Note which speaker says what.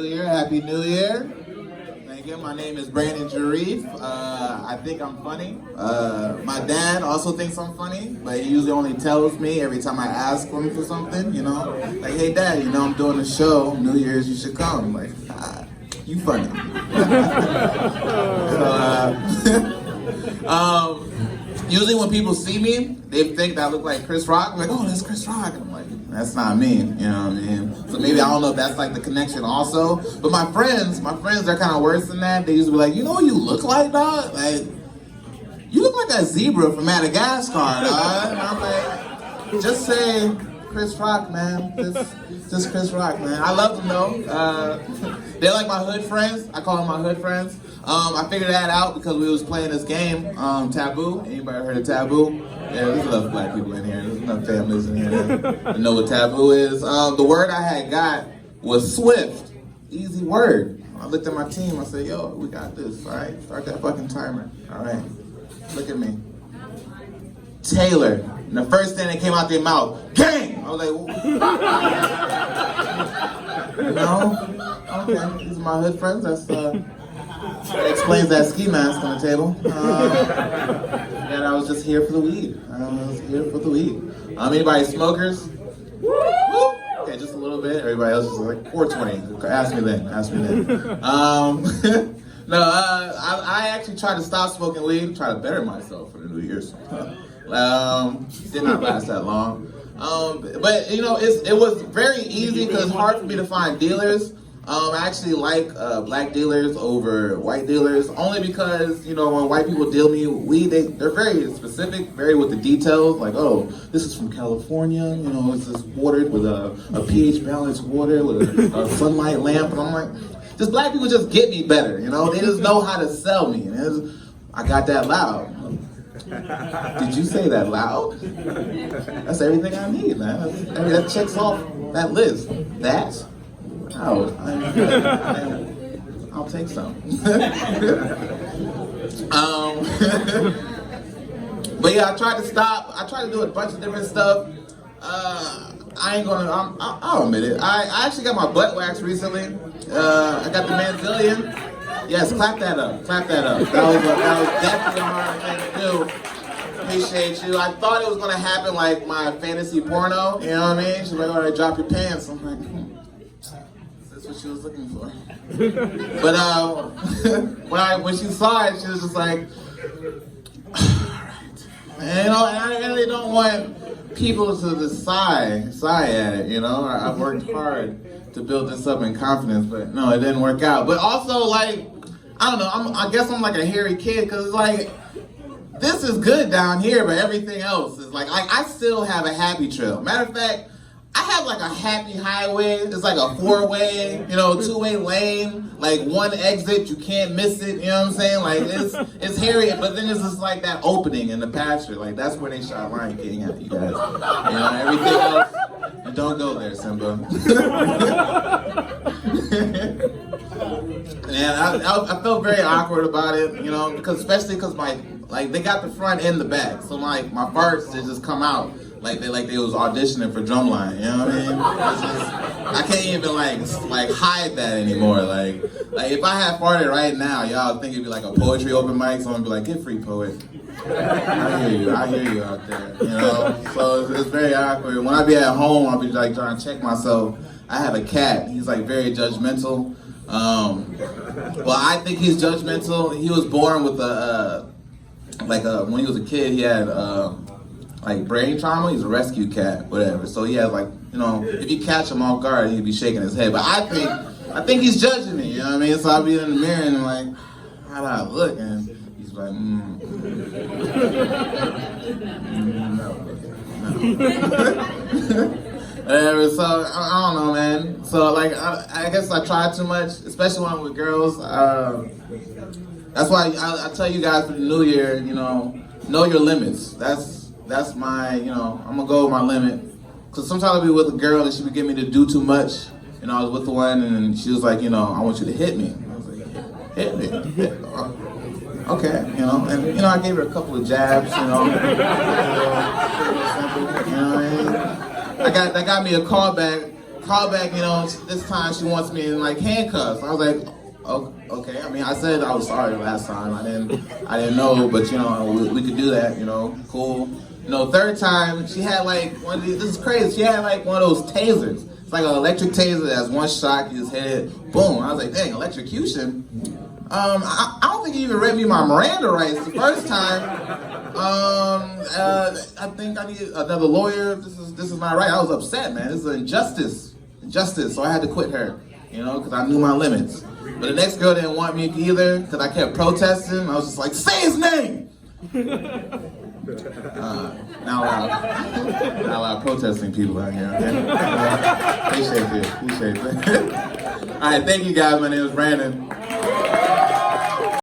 Speaker 1: New Year, Happy New Year. Thank you. My name is Brandon Jarif. I think I'm funny. My dad also thinks I'm funny, but he usually only tells me every time I ask him for something, you know? Like, hey dad, you know I'm doing a show, New Year's, you should come. Like, you funny. Usually when people see me, they think that I look like Chris Rock. I'm like, oh, that's Chris Rock. I'm like, that's not me, you know what I mean? So maybe I don't know if that's like the connection also. But my friends, they're kind of worse than that. They used to be like, you know what you look like, dog? Like, you look like that zebra from Madagascar, dog. And I'm like, just say Chris Rock, man. Just Chris Rock, man. I love them though. They're like my hood friends. I call them my hood friends. I figured that out because we was playing this game, Taboo. Anybody heard of Taboo? Yeah, there's enough black people in here. There's enough families in here that know what taboo is. The word I had got was swift. Easy word. I looked at my team. I said, yo, we got this, all right? Start that fucking timer. All right. Look at me. Taylor. And the first thing that came out their mouth, gang! I was like, no? Okay. These are my hood friends. That explains that ski mask on the table. And I was just here for the weed. Anybody smokers? Okay, just a little bit. Everybody else is like 420. Ask me then. No, I actually tried to stop smoking weed, try to better myself for the New Year's. Did not last that long. But you know, it was very easy because it's hard for me to find dealers. I actually like black dealers over white dealers, only because, you know, when white people deal me weed, they're very specific, very with the details, like, oh, this is from California, you know, it's just watered with a pH balanced water with a sunlight lamp, and I'm like, just black people just get me better, you know, they just know how to sell me, and I got that loud. Did you say that loud? That's everything I need, man. I mean, that checks off that list. That? Oh, I'll take some. But yeah, I tried to stop. I tried to do a bunch of different stuff. I'll admit it. I actually got my butt waxed recently. I got the Manzillion. Yes, clap that up. That was definitely a hard thing to do. Appreciate you. I thought it was gonna happen like my fantasy porno. You know what I mean? She's like, all right, drop your pants. I'm like, that's what she was looking for. But when she saw it, she was just like, alright. And you know, and I really don't want people to just sigh at it, you know. I've worked hard to build this up in confidence, but no, it didn't work out. But also, like, I don't know, I guess I'm like a hairy kid, because like, this is good down here, but everything else is like I still have a happy trail. Matter of fact, I have like a happy highway. It's like a 4-way, you know, 2-way lane, like one exit, you can't miss it, you know what I'm saying? Like it's hairy, but then it's just like that opening in the pasture. Like that's where they shot Lion King at, you guys. You know, everything else, you don't go there, Simba. And I felt very awkward about it, you know, especially because they got the front and the back, so my farts, they just come out like they was auditioning for Drumline, you know what I mean? I can't even like hide that anymore. Like if I had farted right now, y'all think it'd be like a poetry open mic, so I'd be like, get free, poet. I hear you out there, you know? So it's very awkward. When I be at home, I'll be like trying to check myself. I have a cat, he's like very judgmental. Well, I think he's judgmental. He was born with when he was a kid, he had like brain trauma. He's a rescue cat, whatever. So he has like, you know, if you catch him off guard, he'd be shaking his head. But I think he's judging me, you know what I mean? So I'll be in the mirror and I'm like, how do I look? And he's like, no. Whatever, so I don't know, man. So like, I guess I try too much, especially when I'm with girls. That's why I tell you guys for the new year, you know your limits. That's my, you know, I'm gonna go with my limit. Cause sometimes I'll be with a girl and she would get me to do too much. You know, I was with the one and she was like, you know, I want you to hit me. I was like, hit me? Okay, you know, and you know, I gave her a couple of jabs, you know. You know what I mean? That got me a call back Call back, this time she wants me in like handcuffs. I was like, okay. I mean, I said I was sorry last time. I didn't know, but we could do that. Cool. Third time she had like one of these. This is crazy. She had like one of those tasers. It's like an electric taser that has one shot. You just hit it, boom. I was like, dang, electrocution. I don't think you even read me my Miranda rights the first time. I think I need another lawyer. This is not right. I was upset, man. This is an injustice. So I had to quit her, because I knew my limits. But the next girl didn't want me either, because I kept protesting. I was just like, say his name! Not a lot of protesting people out here, okay? Appreciate it. All right, thank you guys. My name is Brandon.